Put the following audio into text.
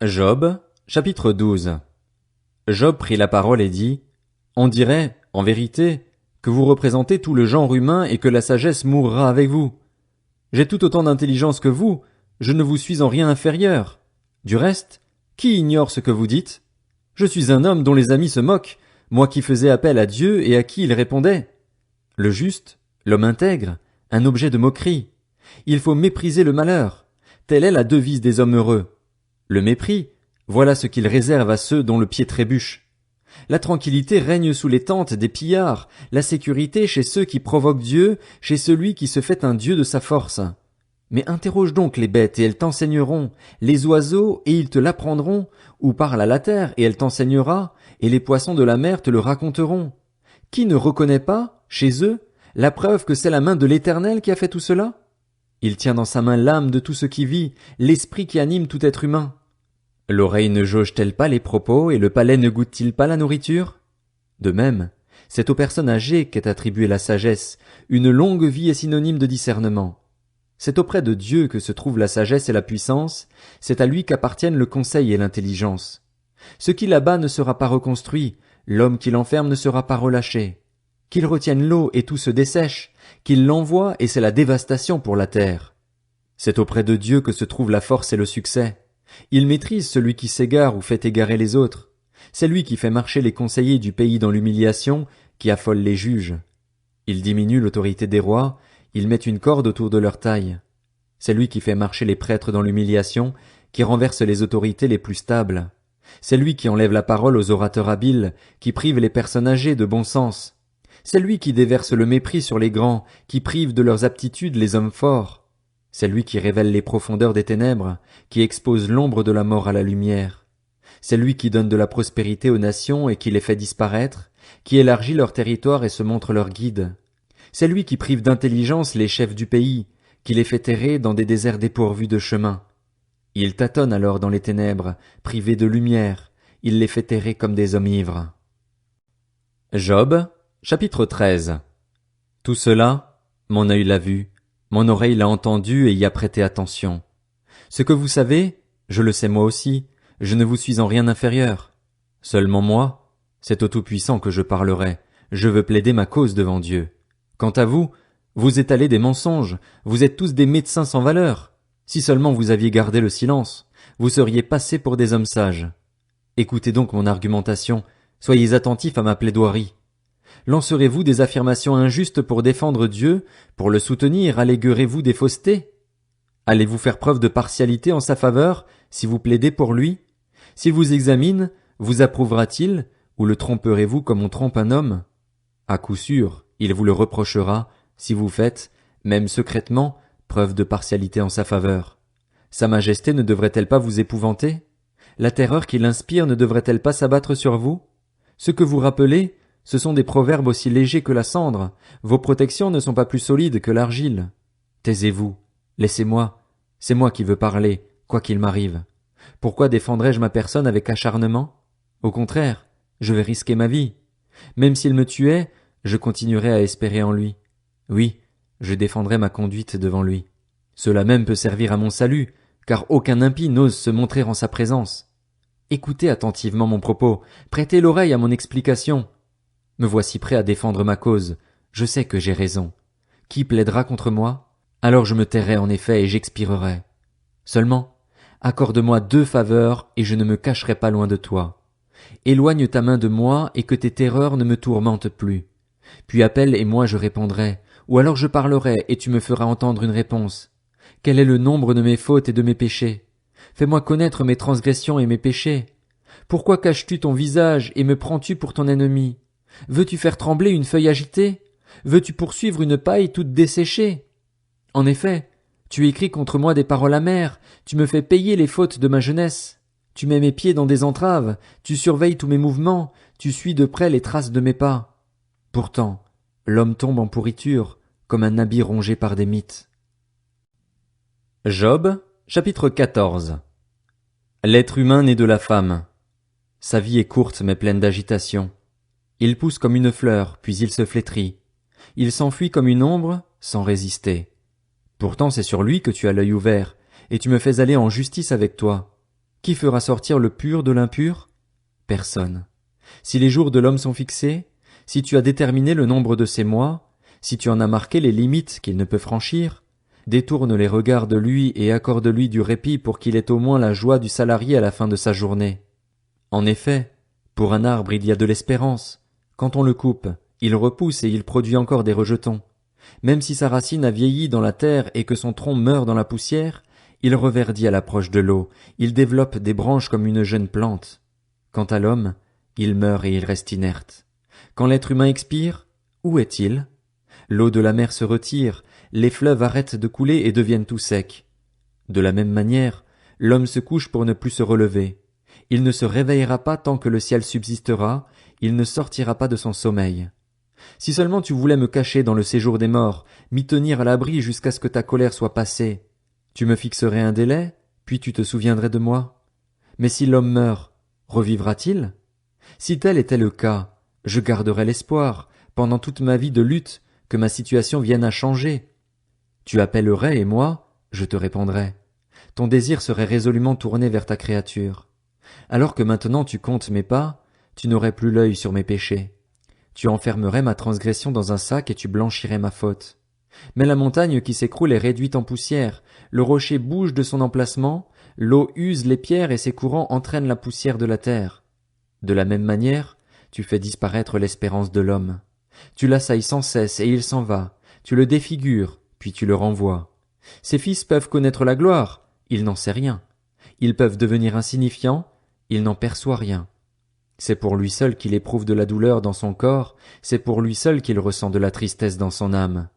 Job, chapitre 12. Job prit la parole et dit, On dirait, en vérité, que vous représentez tout le genre humain et que la sagesse mourra avec vous. J'ai tout autant d'intelligence que vous, je ne vous suis en rien inférieur. Du reste, qui ignore ce que vous dites? Je suis un homme dont les amis se moquent, moi qui faisais appel à Dieu et à qui il répondait. Le juste, l'homme intègre, un objet de moquerie. Il faut mépriser le malheur. Telle est la devise des hommes heureux. Le mépris, voilà ce qu'il réserve à ceux dont le pied trébuche. La tranquillité règne sous les tentes des pillards, la sécurité chez ceux qui provoquent Dieu, chez celui qui se fait un Dieu de sa force. Mais interroge donc les bêtes et elles t'enseigneront, les oiseaux et ils te l'apprendront, ou parle à la terre et elle t'enseignera, et les poissons de la mer te le raconteront. Qui ne reconnaît pas, chez eux, la preuve que c'est la main de l'Éternel qui a fait tout cela? Il tient dans sa main l'âme de tout ce qui vit, l'esprit qui anime tout être humain. L'oreille ne jauge-t-elle pas les propos et le palais ne goûte-t-il pas la nourriture? De même, c'est aux personnes âgées qu'est attribuée la sagesse, une longue vie est synonyme de discernement. C'est auprès de Dieu que se trouvent la sagesse et la puissance, c'est à lui qu'appartiennent le conseil et l'intelligence. Ce qui l'abat ne sera pas reconstruit, l'homme qui l'enferme ne sera pas relâché. Qu'il retienne l'eau et tout se dessèche, qu'il l'envoie et c'est la dévastation pour la terre. C'est auprès de Dieu que se trouve la force et le succès. Il maîtrise celui qui s'égare ou fait égarer les autres. C'est lui qui fait marcher les conseillers du pays dans l'humiliation, qui affole les juges. Il diminue l'autorité des rois, il met une corde autour de leur taille. C'est lui qui fait marcher les prêtres dans l'humiliation, qui renverse les autorités les plus stables. C'est lui qui enlève la parole aux orateurs habiles, qui prive les personnes âgées de bon sens. C'est lui qui déverse le mépris sur les grands, qui prive de leurs aptitudes les hommes forts. C'est lui qui révèle les profondeurs des ténèbres, qui expose l'ombre de la mort à la lumière. C'est lui qui donne de la prospérité aux nations et qui les fait disparaître, qui élargit leur territoire et se montre leur guide. C'est lui qui prive d'intelligence les chefs du pays, qui les fait errer dans des déserts dépourvus de chemin. Il tâtonne alors dans les ténèbres, privés de lumière, il les fait errer comme des hommes ivres. Job, chapitre 13. Tout cela, mon œil l'a vu, mon oreille l'a entendu et y a prêté attention. Ce que vous savez, je le sais moi aussi, je ne vous suis en rien inférieur. Seulement moi, c'est au Tout-Puissant que je parlerai, je veux plaider ma cause devant Dieu. Quant à vous, vous étalez des mensonges, vous êtes tous des médecins sans valeur. Si seulement vous aviez gardé le silence, vous seriez passés pour des hommes sages. Écoutez donc mon argumentation, soyez attentifs à ma plaidoirie. Lancerez-vous des affirmations injustes pour défendre Dieu, pour le soutenir, alléguerez-vous des faussetés? Allez-vous faire preuve de partialité en sa faveur, si vous plaidez pour lui? S'il vous examine, vous approuvera-t-il, ou le tromperez-vous comme on trompe un homme? À coup sûr, il vous le reprochera, si vous faites, même secrètement, preuve de partialité en sa faveur. Sa majesté ne devrait-elle pas vous épouvanter? La terreur qu'il inspire ne devrait-elle pas s'abattre sur vous? Ce que vous rappelez, ce sont des proverbes aussi légers que la cendre, vos protections ne sont pas plus solides que l'argile. Taisez-vous, laissez-moi, c'est moi qui veux parler, quoi qu'il m'arrive. Pourquoi défendrais-je ma personne avec acharnement? Au contraire, je vais risquer ma vie. Même s'il me tuait, je continuerai à espérer en lui. Oui, je défendrai ma conduite devant lui. Cela même peut servir à mon salut, car aucun impie n'ose se montrer en sa présence. Écoutez attentivement mon propos, prêtez l'oreille à mon explication. Me voici prêt à défendre ma cause, je sais que j'ai raison. Qui plaidera contre moi? Alors je me tairai en effet et j'expirerai. Seulement, accorde-moi 2 faveurs et je ne me cacherai pas loin de toi. Éloigne ta main de moi et que tes terreurs ne me tourmentent plus. Puis appelle et moi je répondrai, ou alors je parlerai et tu me feras entendre une réponse. Quel est le nombre de mes fautes et de mes péchés? Fais-moi connaître mes transgressions et mes péchés. Pourquoi caches-tu ton visage et me prends-tu pour ton ennemi? Veux-tu faire trembler une feuille agitée? Veux-tu poursuivre une paille toute desséchée? En effet, tu écris contre moi des paroles amères, tu me fais payer les fautes de ma jeunesse. Tu mets mes pieds dans des entraves, tu surveilles tous mes mouvements, tu suis de près les traces de mes pas. Pourtant, l'homme tombe en pourriture, comme un habit rongé par des mites. Job, chapitre 14. L'être humain naît de la femme. Sa vie est courte mais pleine d'agitation. Il pousse comme une fleur, puis il se flétrit. Il s'enfuit comme une ombre, sans résister. Pourtant c'est sur lui que tu as l'œil ouvert, et tu me fais aller en justice avec toi. Qui fera sortir le pur de l'impur? Personne. Si les jours de l'homme sont fixés, si tu as déterminé le nombre de ses mois, si tu en as marqué les limites qu'il ne peut franchir, détourne les regards de lui et accorde-lui du répit pour qu'il ait au moins la joie du salarié à la fin de sa journée. En effet, pour un arbre il y a de l'espérance. Quand on le coupe, il repousse et il produit encore des rejetons. Même si sa racine a vieilli dans la terre et que son tronc meurt dans la poussière, il reverdit à l'approche de l'eau, il développe des branches comme une jeune plante. Quant à l'homme, il meurt et il reste inerte. Quand l'être humain expire, où est-il? L'eau de la mer se retire, les fleuves arrêtent de couler et deviennent tout secs. De la même manière, l'homme se couche pour ne plus se relever. Il ne se réveillera pas tant que le ciel subsistera, il ne sortira pas de son sommeil. Si seulement tu voulais me cacher dans le séjour des morts, m'y tenir à l'abri jusqu'à ce que ta colère soit passée, tu me fixerais un délai, puis tu te souviendrais de moi. Mais si l'homme meurt, revivra-t-il? Si tel était le cas, je garderais l'espoir, pendant toute ma vie de lutte, que ma situation vienne à changer. Tu appellerais et moi, je te répondrais. Ton désir serait résolument tourné vers ta créature. Alors que maintenant tu comptes mes pas, tu n'aurais plus l'œil sur mes péchés. Tu enfermerais ma transgression dans un sac et tu blanchirais ma faute. Mais la montagne qui s'écroule est réduite en poussière, le rocher bouge de son emplacement, l'eau use les pierres et ses courants entraînent la poussière de la terre. De la même manière, tu fais disparaître l'espérance de l'homme. Tu l'assailles sans cesse et il s'en va, tu le défigures, puis tu le renvoies. Ses fils peuvent connaître la gloire, il n'en sait rien. Ils peuvent devenir insignifiants, il n'en perçoit rien. C'est pour lui seul qu'il éprouve de la douleur dans son corps, c'est pour lui seul qu'il ressent de la tristesse dans son âme.